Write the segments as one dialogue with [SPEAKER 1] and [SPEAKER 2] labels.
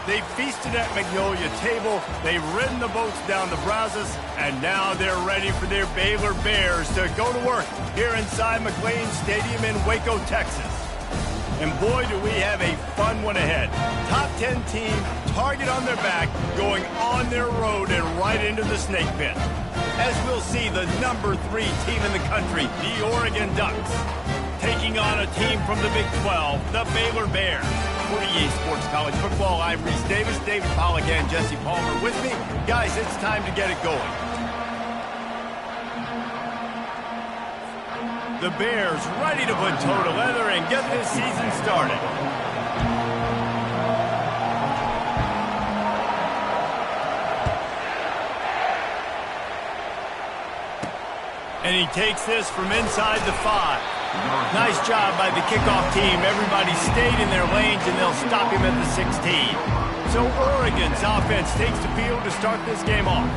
[SPEAKER 1] They feasted at Magnolia Table, they've ridden the boats down the Brazos, and now they're ready for their Baylor Bears to go to work here inside McLean Stadium in Waco, Texas. And boy, do we have a fun one ahead. Top 10 team, target on their back, going on their road and right into the snake pit. As we'll see, the number 3 team in the country, the Oregon Ducks, taking on a team from the Big 12, the Baylor Bears. For EA Sports College Football, I'm Reese Davis, David Pollack, and Jesse Palmer with me. Guys, it's time to get it going. The Bears ready to put toe to leather and get this season started. And he takes this from inside the 5. Nice job by the kickoff team. Everybody stayed in their lanes, and they'll stop him at the 16. So Oregon's offense takes the field to start this game off.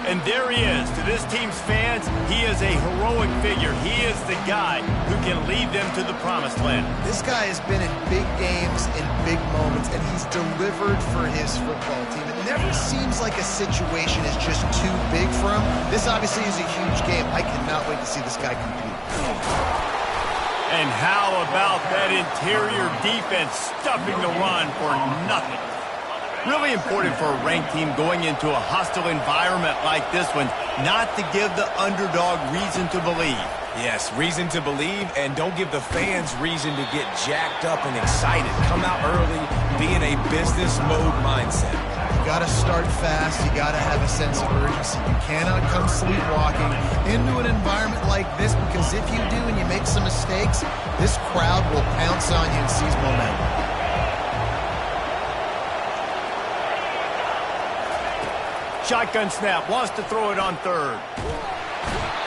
[SPEAKER 1] And there he is. To this team's fans, he is a heroic figure. He is the guy who can lead them to the promised land.
[SPEAKER 2] This guy has been in big games, in big moments, and he's delivered for his football team. It never seems like a situation is just too big for him. This obviously is a huge game. I cannot wait to see this guy compete.
[SPEAKER 1] And how about that interior defense stuffing the run for nothing? Really important for a ranked team going into a hostile environment like this one, not to give the underdog reason to believe.
[SPEAKER 3] Yes, reason to believe, and don't give the fans reason to get jacked up and excited. Come out early, be in a business mode mindset.
[SPEAKER 2] You got to start fast. You got to have a sense of urgency. You cannot come sleepwalking into an environment like this, because if you do and you make some mistakes, this crowd will pounce on you and seize momentum.
[SPEAKER 1] Shotgun snap, wants to throw it on 3rd.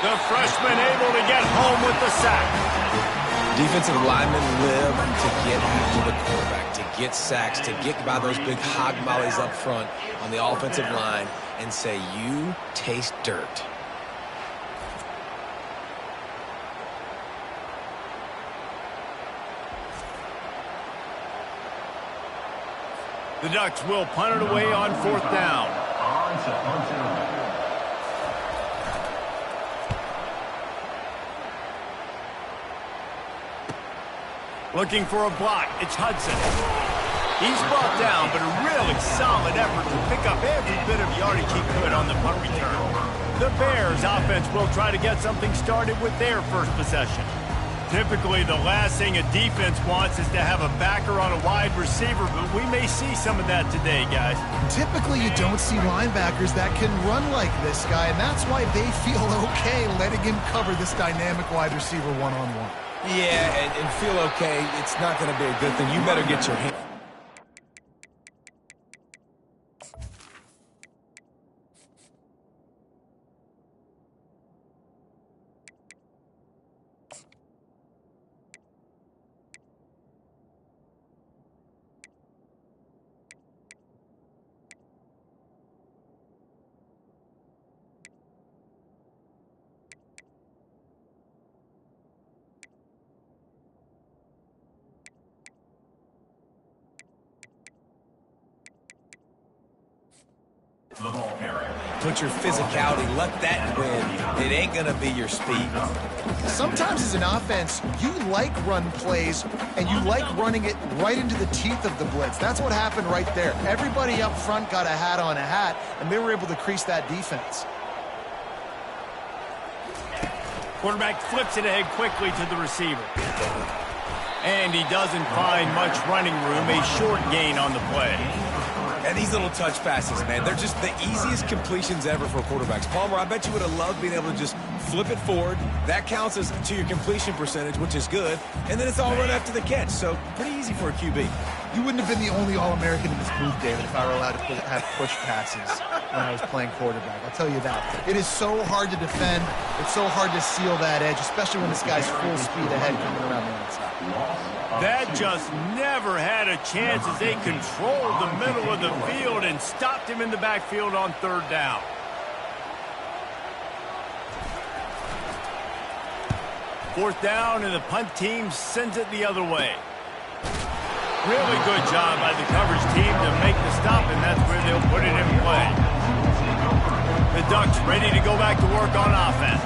[SPEAKER 1] The freshman able to get home with the sack.
[SPEAKER 3] Defensive linemen live to get after the quarterback, to get sacks, to get by those big hog mollies up front on the offensive line and say, you taste dirt.
[SPEAKER 1] The Ducks will punt it away on 4th down. Looking for a block. It's Hudson. He's brought down, but a really solid effort to pick up every bit of yardage he could on the punt return. The Bears offense will try to get something started with their first possession. Typically, the last thing a defense wants is to have a backer on a wide receiver, but we may see some of that today, guys.
[SPEAKER 2] Typically, you don't see linebackers that can run like this guy, and that's why they feel okay letting him cover this dynamic wide receiver one-on-one.
[SPEAKER 3] Yeah, and feel okay. It's not going to be a good thing. You better get your hand. Put your physicality, let that win. It ain't going to be your speed.
[SPEAKER 2] Sometimes as an offense, you like run plays, and you like running it right into the teeth of the blitz. That's what happened right there. Everybody up front got a hat on a hat, and they were able to crease that defense.
[SPEAKER 1] Quarterback flips it ahead quickly to the receiver. And he doesn't find much running room, a short gain on the play.
[SPEAKER 3] And these little touch passes, man, they're just the easiest completions ever for quarterbacks. Palmer, I bet you would have loved being able to just flip it forward. That counts as to your completion percentage, which is good. And then it's all run after the catch, so pretty easy for a QB.
[SPEAKER 2] You wouldn't have been the only All-American in this booth, David, if I were allowed to have push passes when I was playing quarterback. I'll tell you that. It is so hard to defend. It's so hard to seal that edge, especially when this guy's full speed ahead coming around the outside.
[SPEAKER 1] That just never had a chance as they controlled the middle of the field and stopped him in the backfield on 3rd down. Fourth down, and the punt team sends it the other way. Really good job by the coverage team to make the stop, and that's where they'll put it in play. The Ducks ready to go back to work on offense.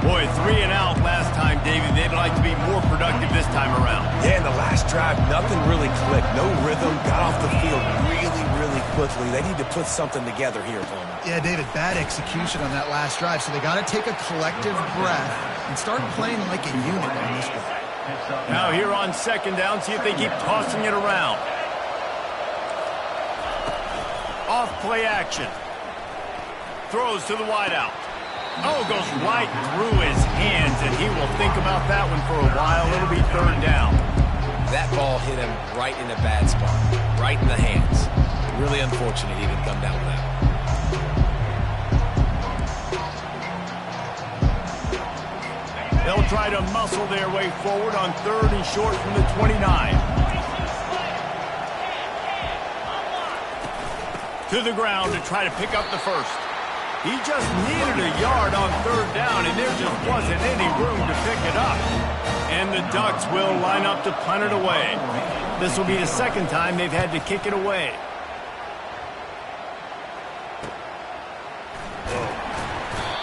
[SPEAKER 1] Boy, 3 and out last time, David. They'd like to be more productive this time around.
[SPEAKER 3] Yeah, in the last drive, nothing really clicked. No rhythm, got off the field really quickly. They need to put something together here, Palmer.
[SPEAKER 2] Yeah, David, bad execution on that last drive, so they got to take a collective breath and start playing like a unit on this one.
[SPEAKER 1] Now here on second down, see if they keep tossing it around. Off play action. Throws to the wideout. Oh, goes right through his hands, and he will think about that one for a while. It'll be third down.
[SPEAKER 3] That ball hit him right in a bad spot, right in the hands. Really unfortunate he didn't come down with that.
[SPEAKER 1] They'll try to muscle their way forward on third and short from the 29. To the ground to try to pick up the first. He just needed a yard on third down, and there just wasn't any room to pick it up. And the Ducks will line up to punt it away. This will be the second time they've had to kick it away.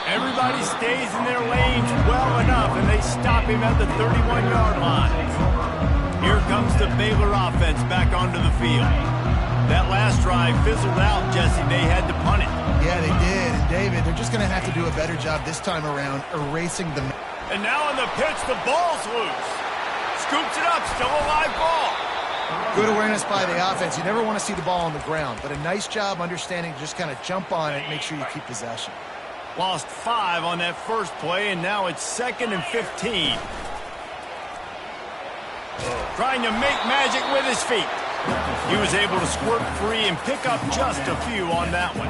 [SPEAKER 1] Everybody stays in their lanes well enough, and they stop him at the 31-yard line. Here comes the Baylor offense back onto the field. That last drive fizzled out, Jesse. They had to punt it.
[SPEAKER 2] Yeah, they did. And David, they're just going to have to do a better job this time around erasing the...
[SPEAKER 1] And now on the pitch, the ball's loose. Scoops it up, still a live ball.
[SPEAKER 2] Good awareness by the offense. You never want to see the ball on the ground, but a nice job understanding to just kind of jump on it and make sure you keep possession.
[SPEAKER 1] Lost 5 on that first play, and now it's 2nd and 15. Trying to make magic with his feet. He was able to squirt free and pick up just a few on that one.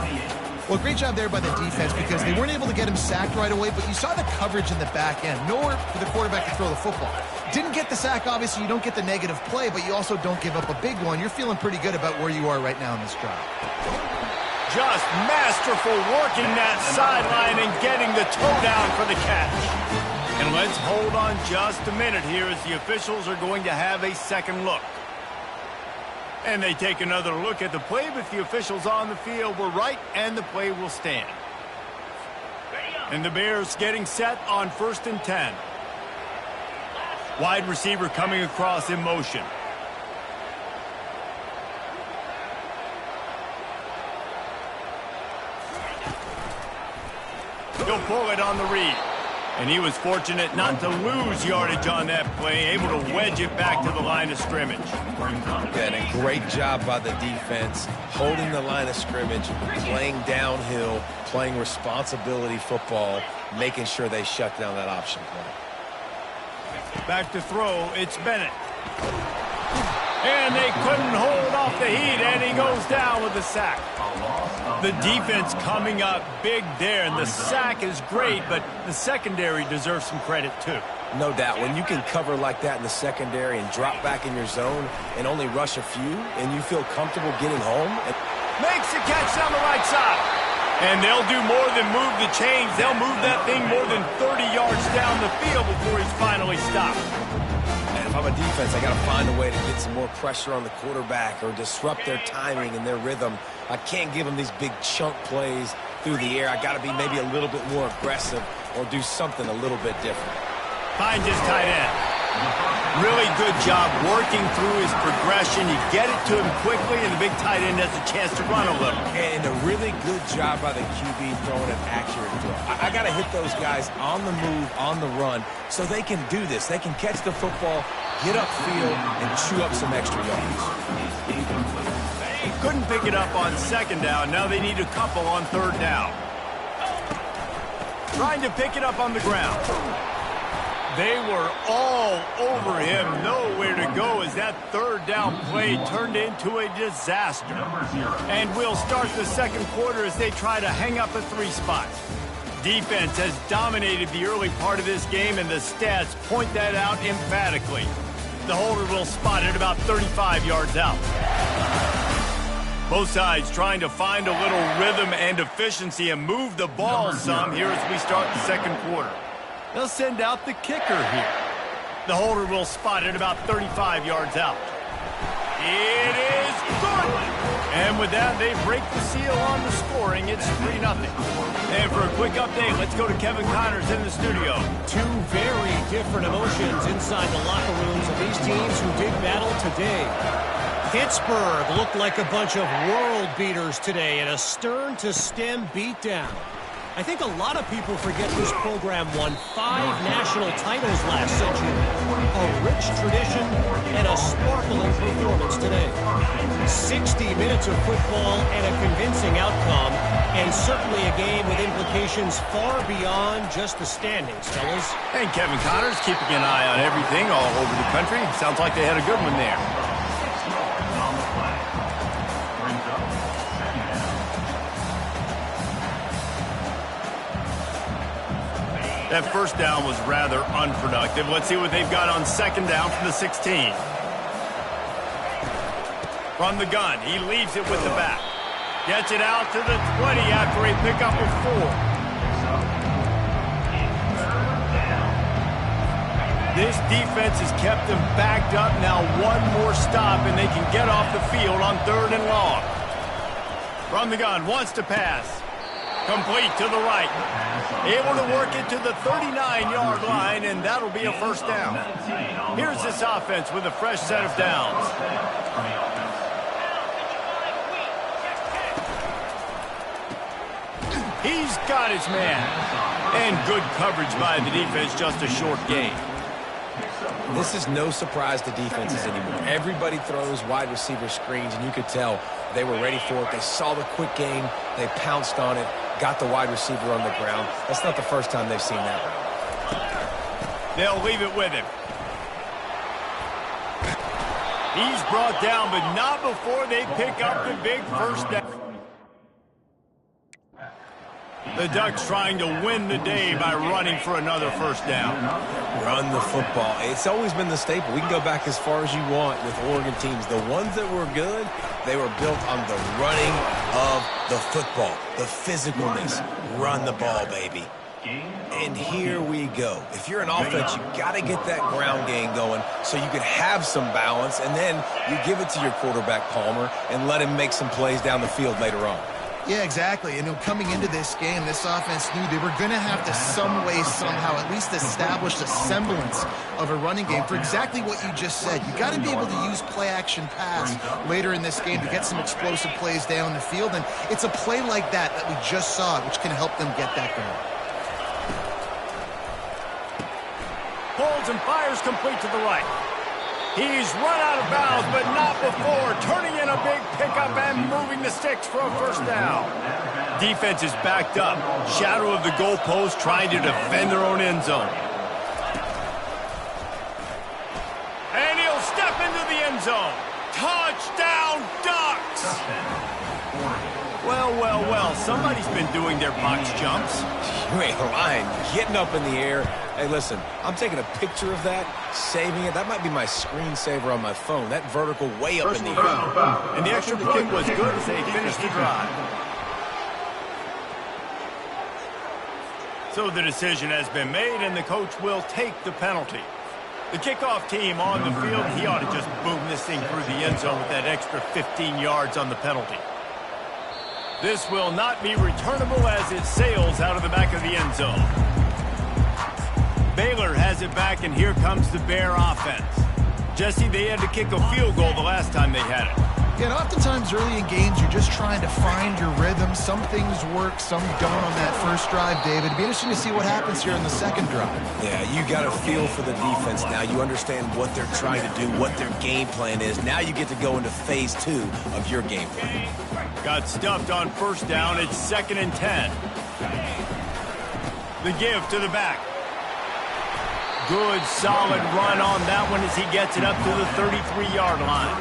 [SPEAKER 2] Well, great job there by the defense because they weren't able to get him sacked right away, but you saw the coverage in the back end. Nowhere for the quarterback to throw the football. Didn't get the sack, obviously. You don't get the negative play, but you also don't give up a big one. You're feeling pretty good about where you are right now in this drive.
[SPEAKER 1] Just masterful working that sideline and getting the toe down for the catch. And let's hold on just a minute here as the officials are going to have a second look. And they take another look at the play, but the officials on the field were right, and the play will stand. And the Bears getting set on 1st and 10. Wide receiver coming across in motion. He'll pull it on the read. And he was fortunate not to lose yardage on that play, able to wedge it back to the line of scrimmage.
[SPEAKER 3] Yeah, and a great job by the defense, holding the line of scrimmage, playing downhill, playing responsibility football, making sure they shut down that option play.
[SPEAKER 1] Back to throw, it's Bennett. And they couldn't hold off the heat, and he goes down with the sack. The defense coming up big there, and the sack is great, but the secondary deserves some credit too.
[SPEAKER 3] No doubt. When you can cover like that in the secondary and drop back in your zone and only rush a few, and you feel comfortable getting home.
[SPEAKER 1] Makes the catch down the right side. And they'll do more than move the chains. They'll move that thing more than 30 yards down the field before he's finally stopped.
[SPEAKER 3] And if I'm a defense, I got to find a way to get some more pressure on the quarterback or disrupt their timing and their rhythm. I can't give them these big chunk plays through the air. I got to be maybe a little bit more aggressive or do something a little bit different.
[SPEAKER 1] Finds his tight end. Really good job working through his progression. You get it to him quickly, and the big tight end has a chance to run a little.
[SPEAKER 3] And a really good job by the QB throwing an accurate throw. I got to hit those guys on the move, on the run, so they can do this. They can catch the football, get upfield, and chew up some extra yards.
[SPEAKER 1] Couldn't pick it up on second down. Now they need a couple on third down. Trying to pick it up on the ground. They were all over him, nowhere to go as that third down play turned into a disaster. And we'll start the second quarter as they try to hang up a 3 spot. Defense has dominated the early part of this game, and the stats point that out emphatically. The holder will spot it about 35 yards out. Both sides trying to find a little rhythm and efficiency and move the ball some here as we start the second quarter. They'll send out the kicker here. The holder will spot it about 35 yards out. It is good. And with that, they break the seal on the scoring. It's 3-0. And for a quick update, let's go to Kevin Connors in the studio.
[SPEAKER 4] Two very different emotions inside the locker rooms of these teams who did battle today. Pittsburgh looked like a bunch of world beaters today in a stern-to-stem beatdown. I think a lot of people forget this program won 5 national titles last century. A rich tradition and a sparkling performance today. 60 minutes of football and a convincing outcome, and certainly a game with implications far beyond just the standings, fellas.
[SPEAKER 1] And Kevin Connors keeping an eye on everything all over the country. Sounds like they had a good one there. That first down was rather unproductive. Let's see what they've got on second down from the 16. From the gun, he leaves it with the back. Gets it out to the 20 after a pickup of 4. This defense has kept them backed up. Now one more stop, and they can get off the field on 3rd and long. From the gun, wants to pass. Complete to the right. Able to work it to the 39-yard line, and that'll be a first down. Here's this offense with a fresh set of downs. He's got his man. And good coverage by the defense, just a short gain.
[SPEAKER 3] This is no surprise to defenses anymore. Everybody throws wide receiver screens, and you could tell they were ready for it. They saw the quick game. They pounced on it, got the wide receiver on the ground. That's not the first time they've seen that route.
[SPEAKER 1] They'll leave it with him. He's brought down, but not before they pick up the big first down. The Ducks trying to win the day by running for another first down.
[SPEAKER 3] Run the football. It's always been the staple. We can go back as far as you want with Oregon teams. The ones that were good, they were built on the running of the football, the physicalness. Run the ball, baby. And here we go. If you're an offense, you got to get that ground game going so you can have some balance, and then you give it to your quarterback, Palmer, and let him make some plays down the field later on.
[SPEAKER 2] Yeah, exactly. And coming into this game, this offense knew they were going to have to some way, somehow, at least establish a semblance of a running game for exactly what you just said. You got to be able to use play-action pass later in this game to get some explosive plays down the field. And it's a play like that we just saw, which can help them get that going.
[SPEAKER 1] Pulls and fires complete to the right. He's run out of bounds, but not before turning in a big pickup and moving the sticks for a first down. Defense is backed up. Shadow of the goalpost trying to defend their own end zone. And he'll step into the end zone. Touchdown, Ducks! Well, well, well, somebody's been doing their box jumps.
[SPEAKER 3] You ain't lying. Getting up in the air. Hey, listen, I'm taking a picture of that, saving it. That might be my screensaver on my phone. That vertical way up in the air.
[SPEAKER 1] And the extra point was good as they finished the drive. So the decision has been made, and the coach will take the penalty. The kickoff team on the field, he ought to just boom this thing through the end zone with that extra 15 yards on the penalty. This will not be returnable as it sails out of the back of the end zone. Baylor has it back, and here comes the Bear offense. Jesse, they had to kick a field goal the last time they had it.
[SPEAKER 2] Yeah, and oftentimes early in games, you're just trying to find your rhythm. Some things work, some don't on that first drive, David. It'd be interesting to see what happens here in the second drive.
[SPEAKER 3] Yeah, you got a feel for the defense now. You understand what they're trying to do, what their game plan is. Now you get to go into phase 2 of your game plan.
[SPEAKER 1] Got stuffed on first down. It's 2nd and 10. The give to the back. Good, solid run on that one as he gets it up to the 33-yard line.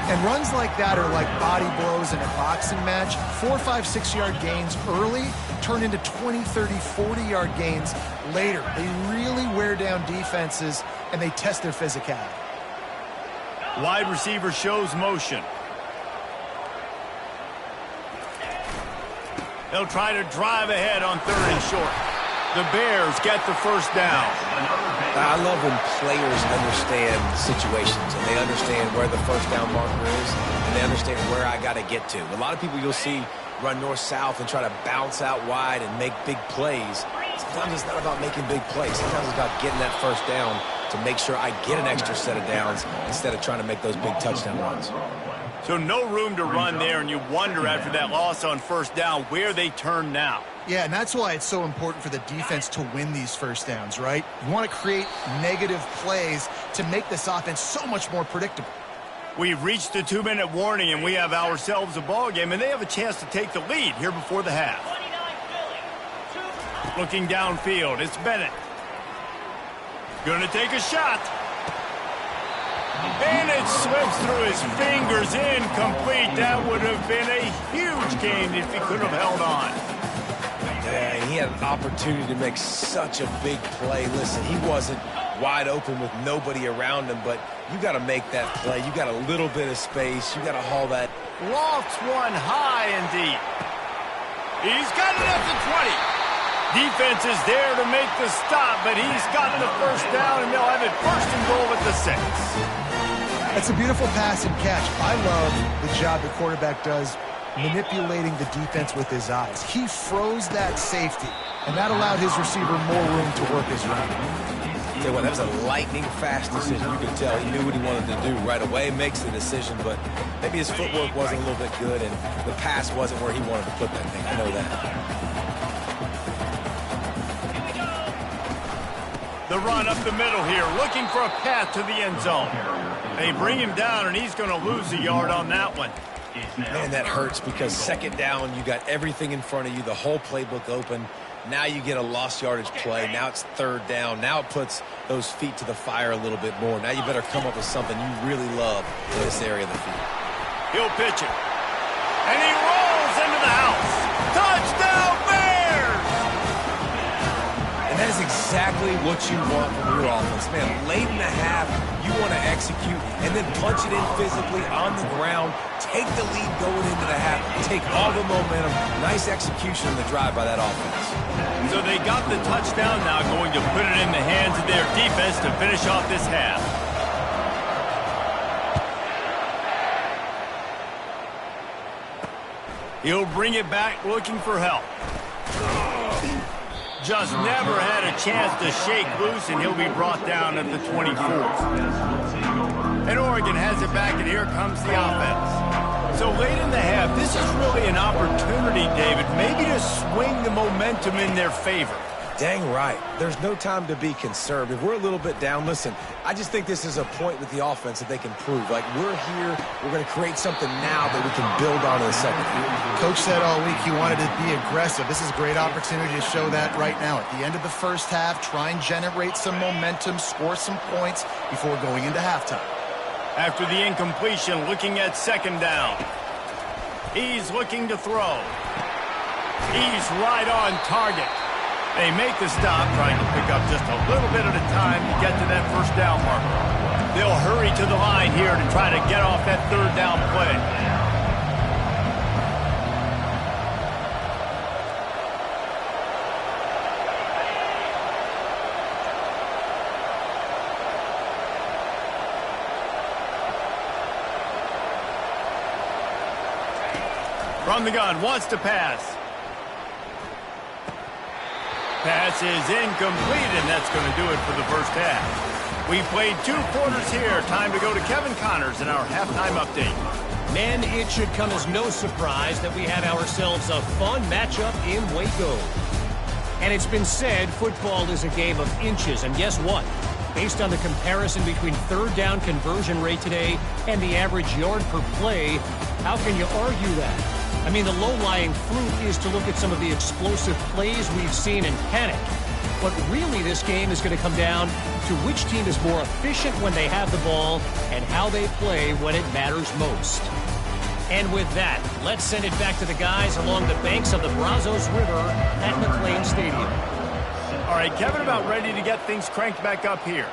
[SPEAKER 2] And runs like that are like body blows in a boxing match. 4, 5, 6-yard gains early turn into 20, 30, 40-yard gains later. They really wear down defenses, and they test their physicality.
[SPEAKER 1] Wide receiver shows motion. They'll try to drive ahead on 3rd and short. The Bears get the first down.
[SPEAKER 3] I love when players understand situations and they understand where the first down marker is and they understand where I got to get to. A lot of people you'll see run north-south and try to bounce out wide and make big plays. Sometimes it's not about making big plays. Sometimes it's about getting that first down to make sure I get an extra set of downs instead of trying to make those big touchdown runs.
[SPEAKER 1] So no room to run there, and you wonder after that loss on first down where they turn now.
[SPEAKER 2] Yeah, and that's why it's so important for the defense to win these first downs, right? You want to create negative plays to make this offense so much more predictable.
[SPEAKER 1] We've reached the 2-minute warning, and we have ourselves a ball game, and they have a chance to take the lead here before the half. Looking downfield, it's Bennett. Gonna take a shot. And it slips through his fingers, incomplete. That would have been a huge gain if he could have held on.
[SPEAKER 3] Yeah, he had an opportunity to make such a big play. Listen, he wasn't wide open with nobody around him, but you got to make that play. You got a little bit of space. You got to haul that.
[SPEAKER 1] Lofts one high and deep. He's got it at the 20. Defense is there to make the stop, but he's gotten the first down, and they'll have it first and goal at the 6.
[SPEAKER 2] That's a beautiful pass and catch. I love the job the quarterback does manipulating the defense with his eyes. He froze that safety, and that allowed his receiver more room to work his route.
[SPEAKER 3] Yeah, well, that was a lightning-fast decision. You could tell he knew what he wanted to do right away, makes the decision, but maybe his footwork wasn't a little bit good, and the pass wasn't where he wanted to put that thing. I know that.
[SPEAKER 1] The run up the middle here, looking for a path to the end zone. They bring him down, and he's going to lose a yard on that one.
[SPEAKER 3] Man, that hurts because second down, you got everything in front of you, the whole playbook open. Now you get a lost yardage play. Now it's third down. Now it puts those feet to the fire a little bit more. Now you better come up with something you really love in this area of the field.
[SPEAKER 1] He'll pitch it. And he rolls into the house. Touchdown, Bears!
[SPEAKER 3] And that is exactly what you want from your offense. Man, late in the half, you want to execute and then punch it in physically on the ground, take the lead going into the half, take all the momentum. Nice execution in the drive by that offense.
[SPEAKER 1] So they got the touchdown, now going to put it in the hands of their defense to finish off this half. He'll bring it back looking for help. Just never had a chance to shake loose, and he'll be brought down at the 24. And Oregon has it back, and here comes the offense. So late in the half, this is really an opportunity, David, maybe to swing the momentum in their favor.
[SPEAKER 3] Dang right. There's no time to be conservative. We're a little bit down. Listen, I just think this is a point with the offense that they can prove. Like, we're here, we're going to create something now that we can build on in the second half.
[SPEAKER 2] Coach said all week he wanted to be aggressive. This is a great opportunity to show that right now. At the end of the first half, try and generate some momentum, score some points before going into halftime.
[SPEAKER 1] After the incompletion, looking at second down. He's looking to throw. He's right on target. They make the stop, trying to pick up just a little bit at a time to get to that first down marker. They'll hurry to the line here to try to get off that third down play. From the gun, wants to pass. Pass is incomplete, and that's going to do it for the first half. We played 2 quarters here. Time to go to Kevin Connors in our halftime update.
[SPEAKER 4] Men, it should come as no surprise that we have ourselves a fun matchup in Waco. And it's been said football is a game of inches, and guess what? Based on the comparison between third down conversion rate today and the average yard per play, how can you argue that? I mean, the low-lying fruit is to look at some of the explosive plays we've seen and panic. But really, this game is going to come down to which team is more efficient when they have the ball and how they play when it matters most. And with that, let's send it back to the guys along the banks of the Brazos River at McLean Stadium.
[SPEAKER 1] All right, Kevin about ready to get things cranked back up here.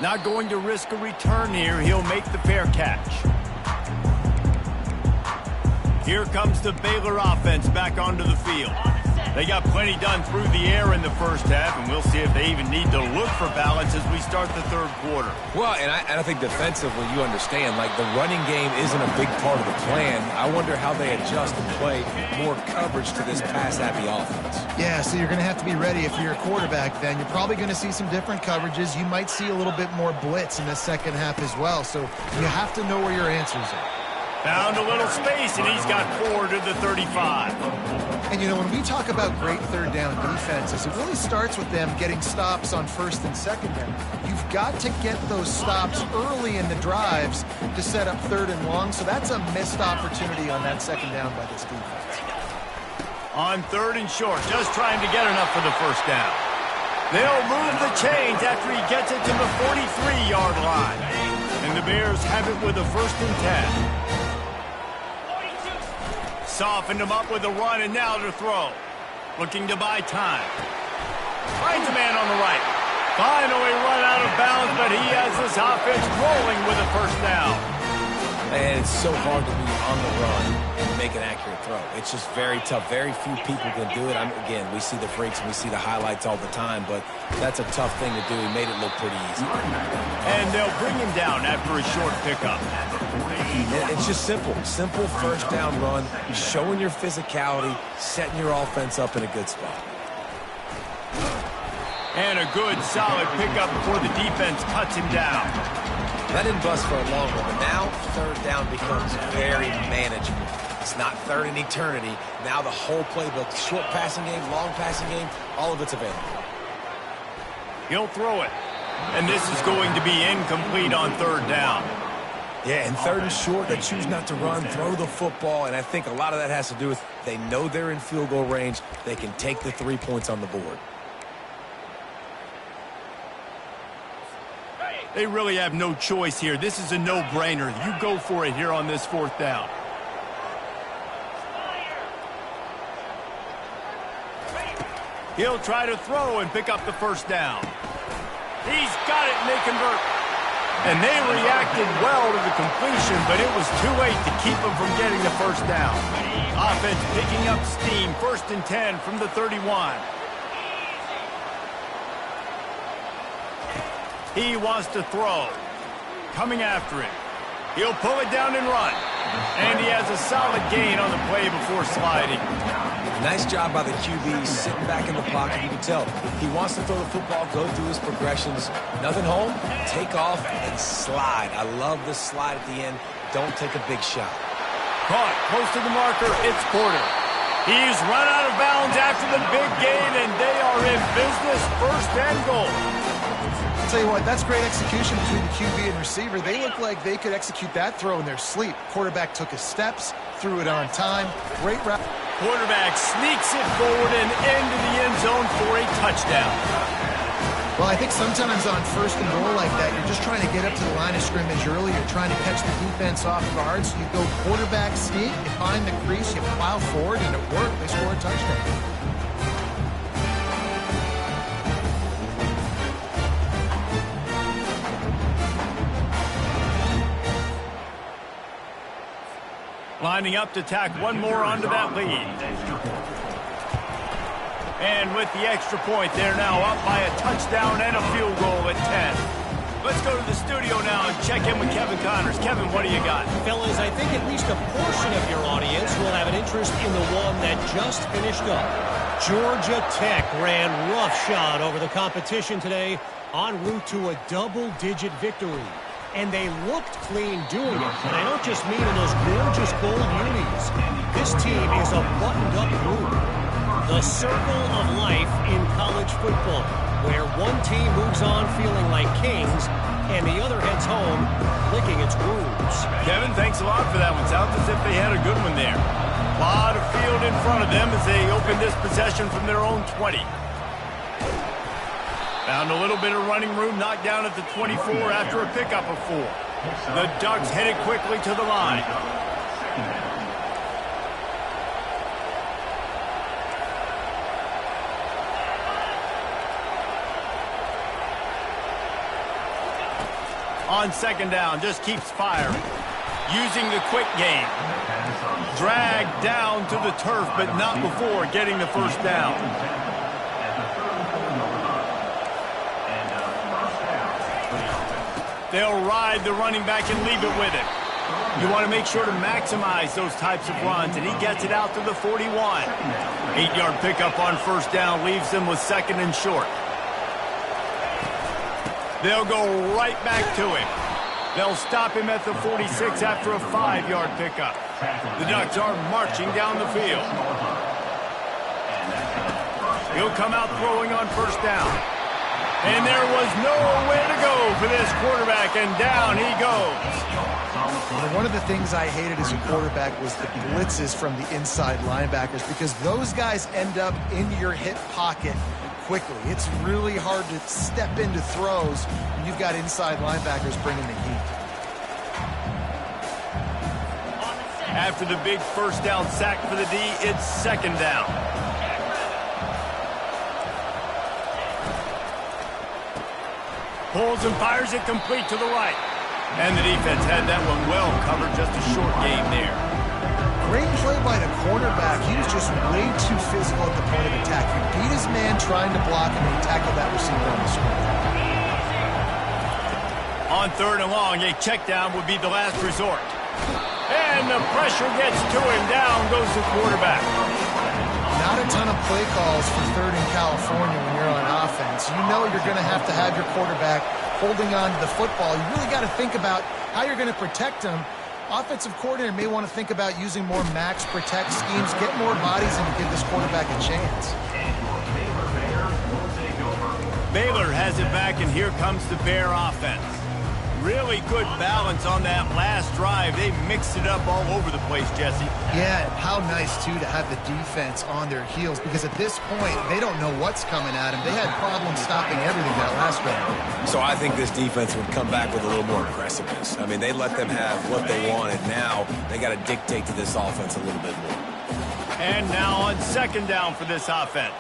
[SPEAKER 1] Not going to risk a return here. He'll make the fair catch. Here comes the Baylor offense back onto the field. They got plenty done through the air in the first half, and we'll see if they even need to look for balance as we start the third quarter.
[SPEAKER 3] Well, and I think defensively, you understand, like, the running game isn't a big part of the plan. I wonder how they adjust and play more coverage to this pass-happy offense.
[SPEAKER 2] Yeah, so you're going to have to be ready if you're a quarterback then. You're probably going to see some different coverages. You might see a little bit more blitz in the second half as well, so you have to know where your answers are.
[SPEAKER 1] Found a little space, and he's got 4 to the 35.
[SPEAKER 2] And, you know, when we talk about great third down defenses, it really starts with them getting stops on first and second down. You've got to get those stops early in the drives to set up third and long, so that's a missed opportunity on that second down by this defense.
[SPEAKER 1] On third and short, just trying to get enough for the first down. They'll move the chains after he gets it to the 43-yard line. And the Bears have it with a 1st and 10. Softened him up with a run, and now to throw. Looking to buy time. Finds a man on the right. Finally run out of bounds, but he has this offense rolling with a 1st down.
[SPEAKER 3] And it's so hard to be on the run and make an accurate throw. It's just very tough. Very few people can do it. Again, we see the freaks and we see the highlights all the time, but that's a tough thing to do. He made it look pretty easy.
[SPEAKER 1] And they'll bring him down after a short pickup.
[SPEAKER 3] It's just simple. Simple 1st down run, showing your physicality, setting your offense up in a good spot.
[SPEAKER 1] And a good, solid pickup before the defense cuts him down.
[SPEAKER 3] That didn't bust for a long one, but now 3rd down becomes very manageable. It's not 3rd in eternity. Now the whole playbook, short passing game, long passing game, all of it's available.
[SPEAKER 1] He'll throw it. And this is going to be incomplete on 3rd down.
[SPEAKER 3] Yeah, and 3rd and short, they choose not to run, throw the football, and I think a lot of that has to do with they know they're in field goal range. They can take the 3 points on the board.
[SPEAKER 1] They really have no choice here. This is a no-brainer. You go for it here on this 4th down. He'll try to throw and pick up the 1st down. He's got it, and they convert. And they reacted well to the completion, but it was too late to keep them from getting the 1st down. Offense picking up steam, 1st and 10 from the 31. He wants to throw. Coming after it. He'll pull it down and run. And he has a solid gain on the play before sliding.
[SPEAKER 3] Nice job by the QB, sitting back in the pocket. You can tell he wants to throw the football, go through his progressions. Nothing home, take off, and slide. I love the slide at the end. Don't take a big shot.
[SPEAKER 1] Caught, close to the marker, it's Porter. He's run out of bounds after the big gain, and they are in business, 1st and goal.
[SPEAKER 2] I'll tell you what, that's great execution between the QB and receiver. They look like they could execute that throw in their sleep. Quarterback took his steps, threw it on time. Great route.
[SPEAKER 1] Quarterback sneaks it forward and into the end zone for a touchdown.
[SPEAKER 2] Well, I think sometimes on 1st and goal like that, you're just trying to get up to the line of scrimmage early. You're trying to catch the defense off guard. So you go quarterback sneak, you find the crease, you plow forward, and it worked. They score a touchdown.
[SPEAKER 1] Lining up to tack one more onto that lead. And with the extra point, they're now up by a touchdown and a field goal at 10. Let's go to the studio now and check in with Kevin Connors. Kevin, what do you got?
[SPEAKER 4] Fellas, I think at least a portion of your audience will have an interest in the one that just finished up. Georgia Tech ran roughshod over the competition today en route to a double-digit victory. And they looked clean doing it. And I don't just mean in those gorgeous gold unis. This team is a buttoned-up group. The circle of life in college football, where one team moves on feeling like kings, and the other heads home licking its wounds.
[SPEAKER 1] Kevin, thanks a lot for that one. Sounds as if they had a good one there. A lot of field in front of them as they open this possession from their own 20. Found a little bit of running room, knocked down at the 24 after a pickup of 4. The Ducks headed quickly to the line. On 2nd down, just keeps firing. using the quick game. Dragged down to the turf, but not before getting the first down. They'll ride the running back and leave it with him. You want to make sure to maximize those types of runs, and he gets it out to the 41. 8-yard pickup on first down leaves them with second and short. They'll go right back to him. They'll stop him at the 46 after a 5-yard pickup. The Ducks are marching down the field. He'll come out throwing on first down. And there was nowhere to go for this quarterback, and down he goes.
[SPEAKER 2] One of the things I hated as a quarterback was the blitzes from the inside linebackers, because those guys end up in your hip pocket quickly. It's really hard to step into throws when you've got inside linebackers bringing the heat.
[SPEAKER 1] After the big first down sack for the D, it's second down. Pulls and fires it complete to the right. And the defense had that one well covered, just a short game there.
[SPEAKER 2] Great play by the cornerback. He was just way too physical at the point of attack. He beat his man trying to block him, and he tackled that receiver on the screen.
[SPEAKER 1] On third and long, a check down would be the last resort. And the pressure gets to him. Down goes the quarterback.
[SPEAKER 2] Not a ton of play calls for third in California when you're on offense. You know you're going to have your quarterback holding on to the football. You really got to think about how you're going to protect him. Offensive coordinator may want to think about using more max protect schemes, get more bodies in to give this quarterback a chance.
[SPEAKER 1] Baylor has it back, and here comes the Bear offense. Really good balance on that last drive. They mixed it up all over the place, Jesse.
[SPEAKER 2] Yeah, how nice, too, to have the defense on their heels, because at this point, they don't know what's coming at them. They had problems stopping everything that last drive.
[SPEAKER 3] So I think this defense would come back with a little more aggressiveness. I mean, they let them have what they wanted. Now they got to dictate to this offense a little bit more.
[SPEAKER 1] And now on second down for this offense.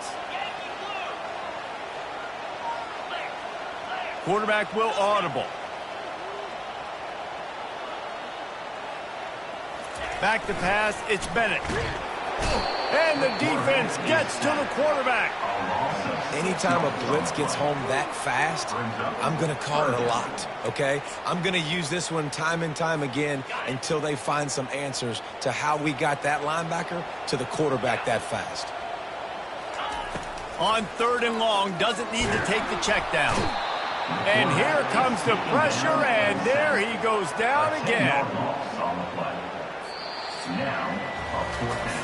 [SPEAKER 1] Quarterback will audible. Back to pass, it's Bennett. And the defense gets to the quarterback.
[SPEAKER 3] Anytime a blitz gets home that fast, I'm going to call it a lot, okay? I'm going to use this one time and time again until they find some answers to how we got that linebacker to the quarterback that fast.
[SPEAKER 1] On third and long, doesn't need to take the check down. And here comes the pressure, and there he goes down again.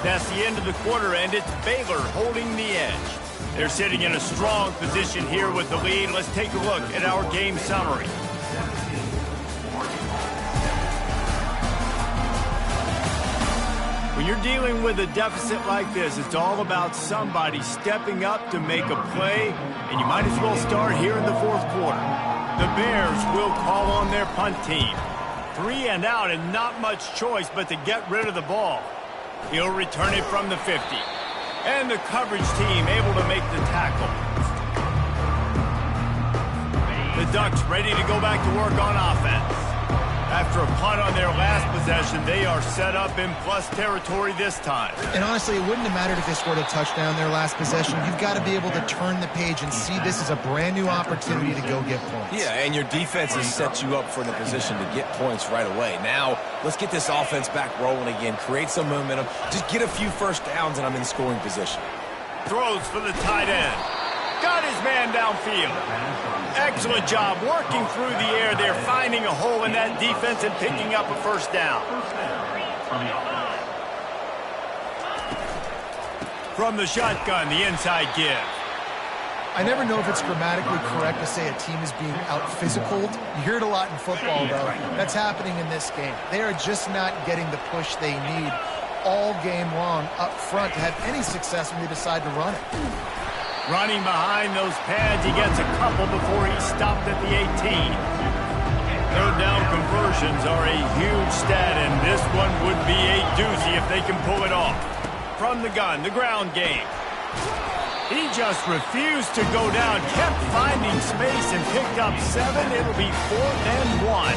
[SPEAKER 1] That's the end of the quarter, and it's Baylor holding the edge. They're sitting in a strong position here with the lead. Let's take a look at our game summary. When you're dealing with a deficit like this, it's all about somebody stepping up to make a play, and you might as well start here in the fourth quarter. The Bears will call on their punt team. 3 and out, and not much choice but to get rid of the ball. He'll return it from the 50. And the coverage team able to make the tackle. The Ducks ready to go back to work on offense. After a punt on their last possession, they are set up in plus territory this time.
[SPEAKER 2] And honestly, it wouldn't have mattered if they scored a touchdown their last possession. You've got to be able to turn the page and see this as a brand new opportunity to go get points.
[SPEAKER 3] Yeah, and your defense has set you up for the position to get points right away. Now, let's get this offense back rolling again, create some momentum, just get a few first downs, and I'm in scoring position.
[SPEAKER 1] Throws for the tight end. Got his man downfield. Excellent job working through the air. They're finding a hole in that defense and picking up a first down. From the shotgun, the inside give.
[SPEAKER 2] I never know if it's grammatically correct to say a team is being out-physicaled. You hear it a lot in football, though. That's happening in this game. They are just not getting the push they need all game long up front to have any success when they decide to run it.
[SPEAKER 1] Running behind those pads, he gets a couple before he stopped at the 18. Third down conversions are a huge stat, and this one would be a doozy if they can pull it off. From the gun, the ground game. He just refused to go down, kept finding space and picked up 7. It'll be 4th and 1.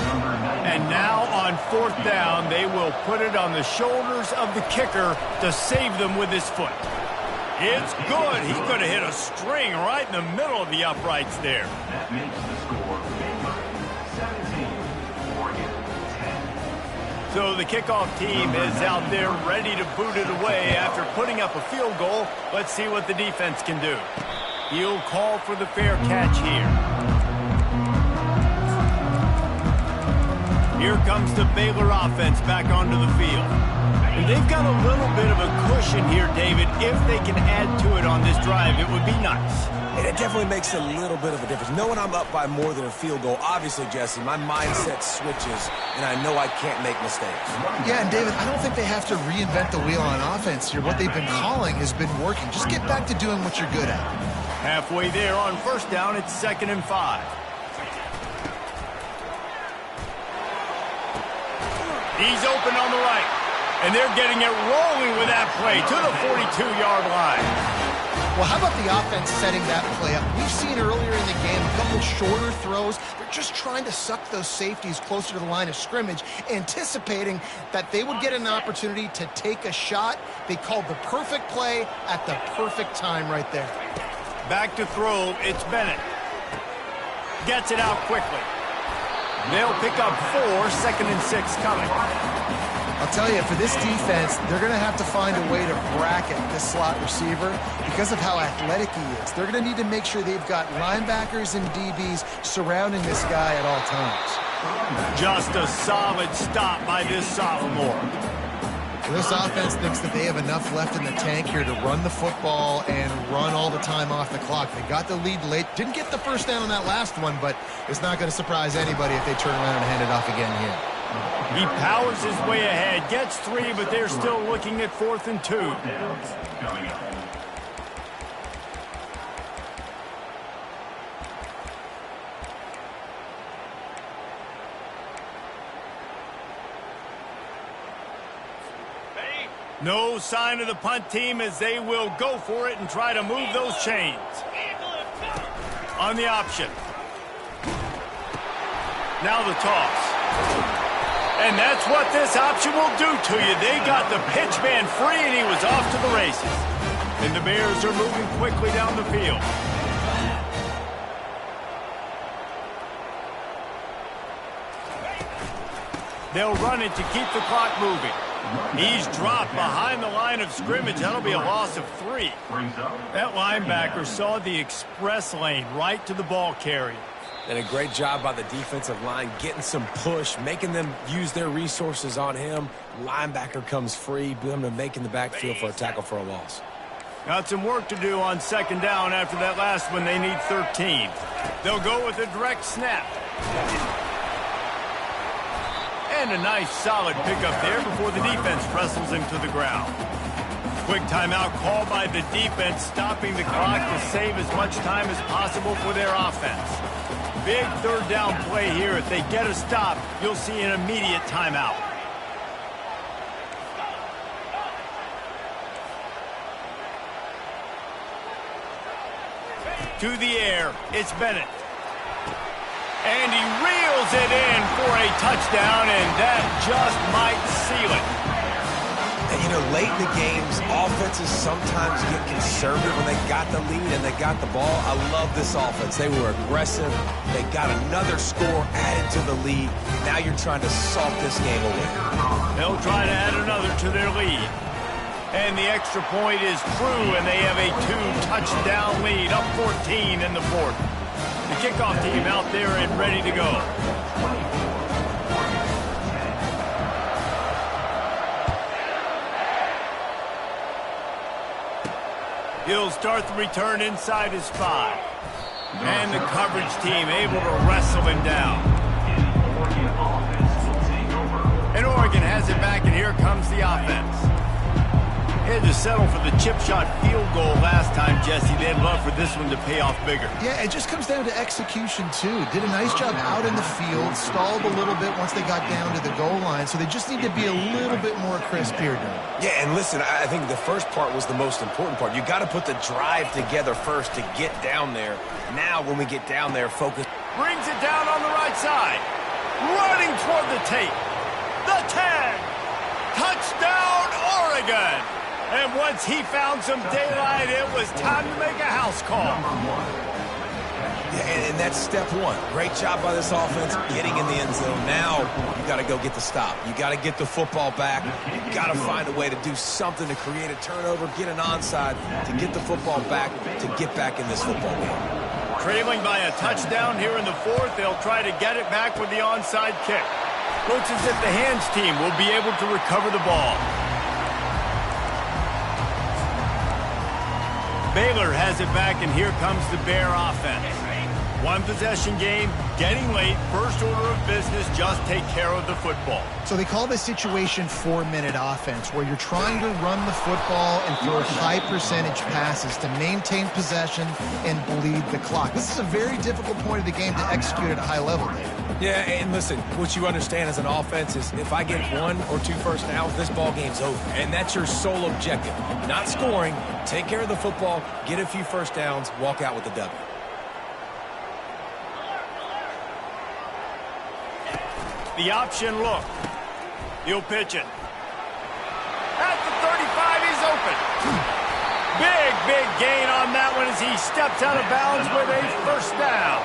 [SPEAKER 1] And now on 4th down, they will put it on the shoulders of the kicker to save them with his foot. It's good. He's going to hit a string right in the middle of the uprights there.
[SPEAKER 5] That makes the score Baylor 17, Oregon 10.
[SPEAKER 1] So the kickoff team is out there ready to boot it away after putting up a field goal. Let's see what the defense can do. He'll call for the fair catch here. Here comes the Baylor offense back onto the field. And they've got a little bit of a cushion here, David. If they can add to it on this drive, it would be nice.
[SPEAKER 3] And it definitely makes a little bit of a difference. Knowing I'm up by more than a field goal, obviously, Jesse, my mindset switches, and I know I can't make mistakes.
[SPEAKER 2] Yeah, and David, I don't think they have to reinvent the wheel on offense here. What they've been calling has been working. Just get back to doing what you're good at.
[SPEAKER 1] Halfway there on 1st down, it's 2nd and 5. He's open on the right. And they're getting it rolling with that play to the 42-yard line.
[SPEAKER 2] Well, how about the offense setting that play up? We've seen earlier in the game a couple shorter throws. They're just trying to suck those safeties closer to the line of scrimmage, anticipating that they would get an opportunity to take a shot. They called the perfect play at the perfect time right there.
[SPEAKER 1] Back to throw, it's Bennett. Gets it out quickly. They'll pick up 4, 2nd and 6 coming.
[SPEAKER 2] I'll tell you, for this defense, they're going to have to find a way to bracket this slot receiver because of how athletic he is. They're going to need to make sure they've got linebackers and DBs surrounding this guy at all times.
[SPEAKER 1] Just a solid stop by this sophomore.
[SPEAKER 2] This offense thinks that they have enough left in the tank here to run the football and run all the time off the clock. They got the lead late. Didn't get the first down on that last one, but it's not going to surprise anybody if they turn around and hand it off again here.
[SPEAKER 1] He powers his way ahead, gets 3, but they're still looking at 4th and 2. No sign of the punt team as they will go for it and try to move those chains. On the option. Now the toss. And that's what this option will do to you. They got the pitch man free, and he was off to the races. And the Bears are moving quickly down the field. They'll run it to keep the clock moving. He's dropped behind the line of scrimmage. That'll be a loss of 3. That linebacker saw the express lane right to the ball carrier.
[SPEAKER 3] And a great job by the defensive line, getting some push, making them use their resources on him. Linebacker comes free, boom, to making the backfield for a tackle for a loss.
[SPEAKER 1] Got some work to do on 2nd down after that last one. They need 13. They'll go with a direct snap. And a nice solid pickup there before the defense wrestles him to the ground. Quick timeout called by the defense, stopping the clock to save as much time as possible for their offense. Big 3rd down play here. If they get a stop, you'll see an immediate timeout. To the air, it's Bennett. And he reels it in for a touchdown, and that just might seal it.
[SPEAKER 3] And, you know, late in the games, offenses sometimes get conservative when they got the lead and they got the ball. I love this offense. They were aggressive. They got another score added to the lead. Now you're trying to salt this game away.
[SPEAKER 1] They'll try to add another to their lead. And the extra point is true, and they have a 2-touchdown lead, up 14 in the 4th. The kickoff team out there and ready to go. He'll start the return inside his 5. And the coverage team able to wrestle him down. And Oregon has it back, and here comes the offense. Had to settle for the chip shot field goal last time, Jesse. They'd love for this one to pay off bigger.
[SPEAKER 2] Yeah, it just comes down to execution, too. Did a nice job out in the field, stalled a little bit once they got down to the goal line, so they just need to be a little bit more crisp here, Doug.
[SPEAKER 3] Yeah, and listen, I think the first part was the most important part. You got to put the drive together first to get down there. Now, when we get down there, focus.
[SPEAKER 1] Brings it down on the right side. Running toward the tape. the 10. Touchdown, Oregon. And once he found some daylight, it was time to make a house call.
[SPEAKER 3] Yeah, and that's step one. Great job by this offense getting in the end zone. Now you got to go get the stop. You got to get the football back. You got to find a way to do something to create a turnover, get an onside, to get the football back, to get back in this football game.
[SPEAKER 1] Trailing by a touchdown here in the fourth, they'll try to get it back with the onside kick. Looks as if the hands team will be able to recover the ball. Baylor has it back, and here comes the Bear offense. One possession game, getting late, first order of business, just take care of the football.
[SPEAKER 2] So they call this situation 4-minute offense, where you're trying to run the football and throw high percentage passes to maintain possession and bleed the clock. This is a very difficult point of the game to execute at a high level, Dave.
[SPEAKER 3] Yeah, and listen, what you understand as an offense is if I get 1 or 2 first downs, this ball game's over. And that's your sole objective. Not scoring, take care of the football, get a few first downs, walk out with the W.
[SPEAKER 1] The option look. He'll pitch it. At the 35, he's open. Big gain on that one as he steps out of bounds with a first down.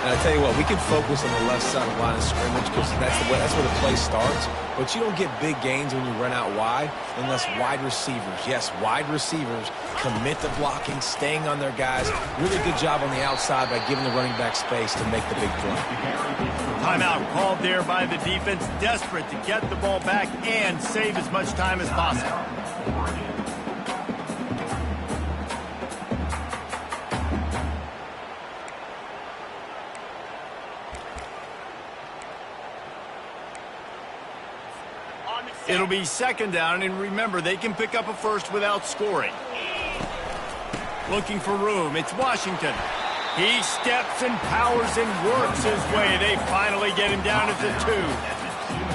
[SPEAKER 3] And I tell you what, we can focus on the left side of the line of scrimmage because that's where the play starts. But you don't get big gains when you run out wide unless wide receivers, yes, wide receivers commit to blocking, staying on their guys. Really good job on the outside by giving the running back space to make the big play.
[SPEAKER 1] Timeout called there by the defense, desperate to get the ball back and save as much time as possible. It'll be second down, and remember, they can pick up a first without scoring. Looking for room, it's Washington. He steps and powers and works his way. They finally get him down at the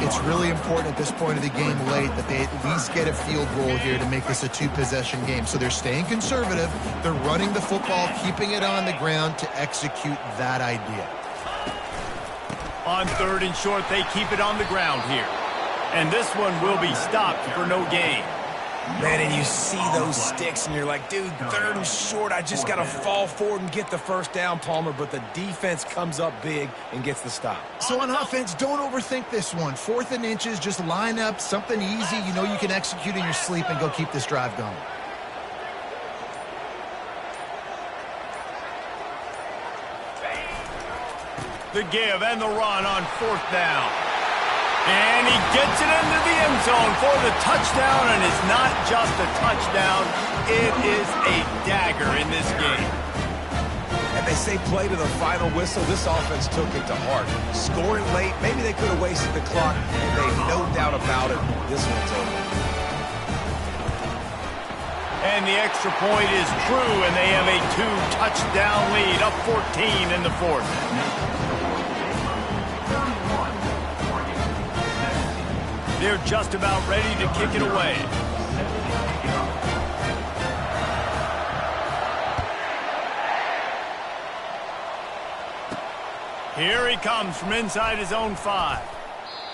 [SPEAKER 1] 2.
[SPEAKER 2] It's really important at this point of the game late that they at least get a field goal here to make this a 2-possession game. So they're staying conservative. They're running the football, keeping it on the ground to execute that idea.
[SPEAKER 1] On 3rd and short, they keep it on the ground here. And this one will be stopped for no gain.
[SPEAKER 3] Man, and you see those sticks, and you're like, dude, 3rd and short, I just got to fall forward and get the first down, Palmer. But the defense comes up big and gets the stop.
[SPEAKER 2] So on offense, don't overthink this one. 4th and inches, just line up something easy you know you can execute in your sleep and go keep this drive going.
[SPEAKER 1] The give and the run on 4th down. And he gets it into the end zone for the touchdown, and it's not just a touchdown, it is a dagger in this game.
[SPEAKER 3] And they say play to the final whistle. This offense took it to heart. Scoring late, maybe they could have wasted the clock, and they've no doubt about it. This one's over.
[SPEAKER 1] And the extra point is true, and they have a 2-touchdown lead, up 14 in the 4th. They're just about ready to kick it away. Here he comes from inside his own 5.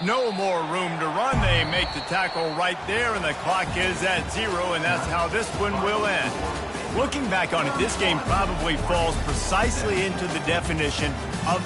[SPEAKER 1] No more room to run. They make the tackle right there, and the clock is at 0, and that's how this one will end. Looking back on it, this game probably falls precisely into the definition of